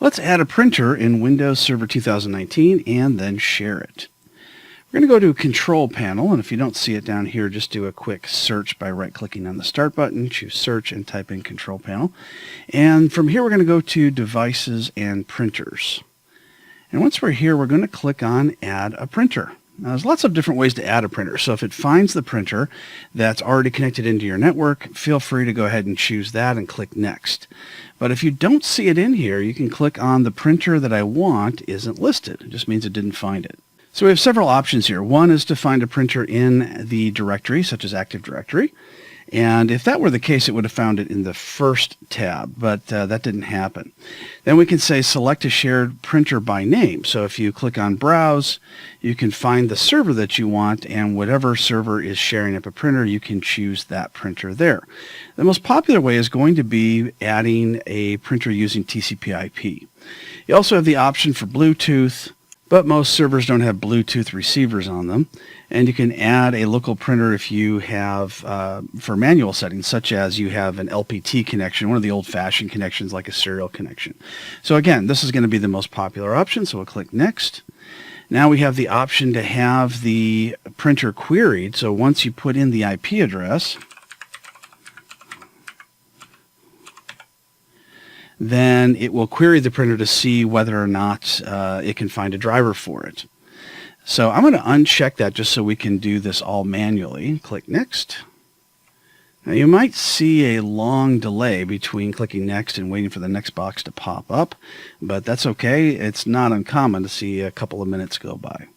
Let's add a printer in Windows Server 2019 and then share it. We're going to go to Control Panel, and if you don't see it down here, just do a quick search by right-clicking on the Start button, choose Search, and type in Control Panel. And from here, we're going to go to Devices and Printers. And once we're here, we're going to click on Add a Printer. Now, there's lots of different ways to add a printer, so if it finds the printer that's already connected into your network, feel free to go ahead and choose that and click Next. But if you don't see it in here, you can click on the printer that I want isn't listed. It just means it didn't find it. So we have several options here. One is to find a printer in the directory, such as Active Directory. And if that were the case, it would have found it in the first tab, but that didn't happen. Then we can say select a shared printer by name. So if you click on Browse, you can find the server that you want, and whatever server is sharing up a printer, you can choose that printer there. The most popular way is going to be adding a printer using TCP/IP. You also have the option for Bluetooth, but most servers don't have Bluetooth receivers on them. And you can add a local printer if you have, for manual settings, such as you have an LPT connection, one of the old-fashioned connections like a serial connection. So again, this is going to be the most popular option, so we'll click Next. Now we have the option to have the printer queried. So once you put in the IP address, then it will query the printer to see whether or not it can find a driver for it. So I'm going to uncheck that just so we can do this all manually. Click Next. Now you might see a long delay between clicking Next and waiting for the next box to pop up, but that's okay. It's not uncommon to see a couple of minutes go by.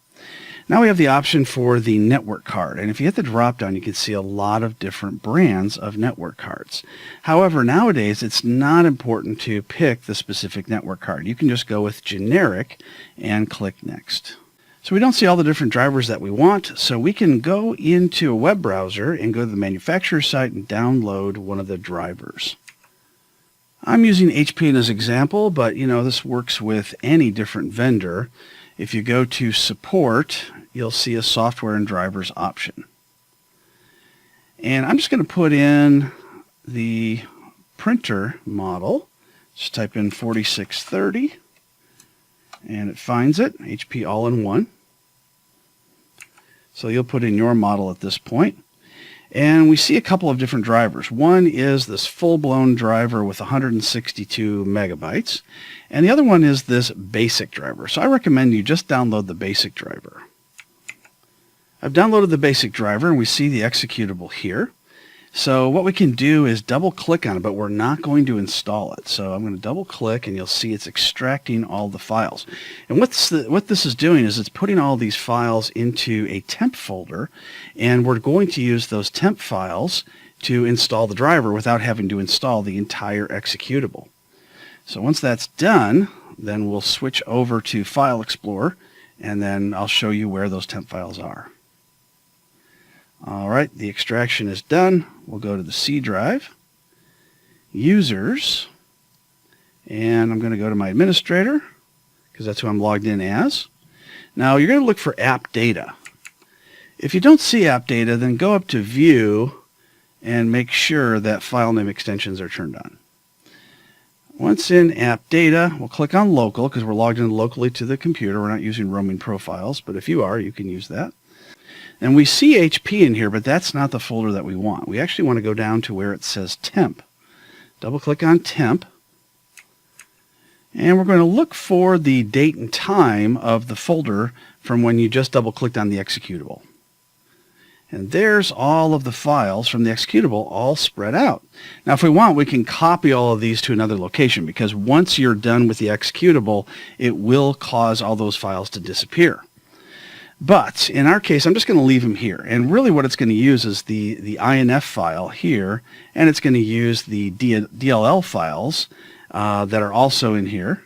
Now we have the option for the network card, and if you hit the drop down, you can see a lot of different brands of network cards. However, nowadays it's not important to pick the specific network card. You can just go with generic and click Next. So we don't see all the different drivers that we want, so we can go into a web browser and go to the manufacturer site and download one of the drivers. I'm using HP as an example, but this works with any different vendor. If you go to Support, you'll see a Software and Drivers option. And I'm just going to put in the printer model. Just type in 4630, and it finds it, HP All-in-One. So you'll put in your model at this point. And we see a couple of different drivers. One is this full-blown driver with 162 megabytes. And the other one is this basic driver. So I recommend you just download the basic driver. I've downloaded the basic driver, and we see the executable here. So what we can do is double-click on it, but we're not going to install it. So I'm going to double-click, and you'll see it's extracting all the files. And what this is doing is it's putting all these files into a temp folder, and we're going to use those temp files to install the driver without having to install the entire executable. So once that's done, then we'll switch over to File Explorer, and then I'll show you where those temp files are. All right, the extraction is done. We'll go to the C drive, Users, and I'm going to go to my administrator because that's who I'm logged in as. Now you're going to look for app data. If you don't see app data, then go up to View and make sure that file name extensions are turned on. Once in app data, we'll click on local because we're logged in locally to the computer. We're not using roaming profiles, but if you are, you can use that. And we see HP in here, but that's not the folder that we want. We actually want to go down to where it says temp. Double-click on temp. And we're going to look for the date and time of the folder from when you just double-clicked on the executable. And there's all of the files from the executable all spread out. Now, if we want, we can copy all of these to another location, because once you're done with the executable, it will cause all those files to disappear. But in our case, I'm just going to leave them here. And really what it's going to use is the INF file here, and it's going to use the DLL files that are also in here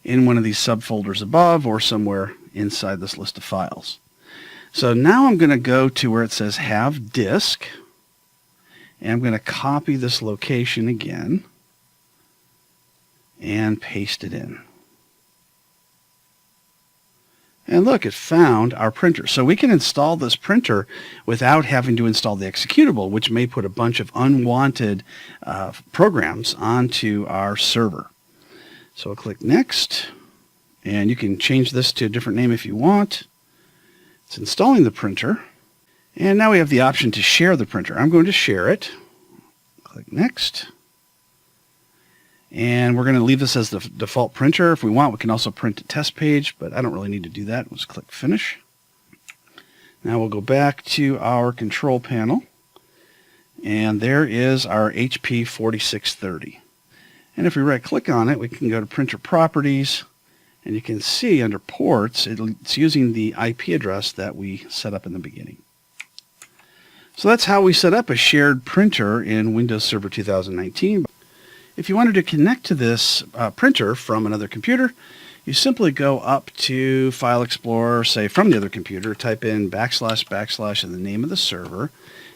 in one of these subfolders above or somewhere inside this list of files. So now I'm going to go to where it says Have Disk, and I'm going to copy this location again and paste it in. And look, it found our printer. So we can install this printer without having to install the executable, which may put a bunch of unwanted programs onto our server. So we'll click Next, and you can change this to a different name if you want. It's installing the printer, and now we have the option to share the printer. I'm going to share it. Click Next, and we're going to leave this as the default printer. If we want, we can also print a test page, but I don't really need to do that. Let's click Finish. Now we'll go back to our control panel, and there is our HP 4630. And if we right-click on it, we can go to Printer Properties, and you can see under Ports, it's using the IP address that we set up in the beginning. So that's how we set up a shared printer in Windows Server 2019. If you wanted to connect to this printer from another computer, you simply go up to File Explorer, say from the other computer, type in / and the name of the server,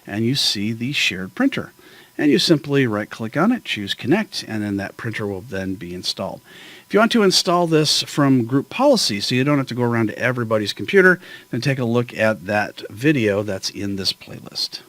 and you see the shared printer. And you simply right-click on it, choose Connect, and then that printer will then be installed. If you want to install this from Group Policy, so you don't have to go around to everybody's computer, then take a look at that video that's in this playlist.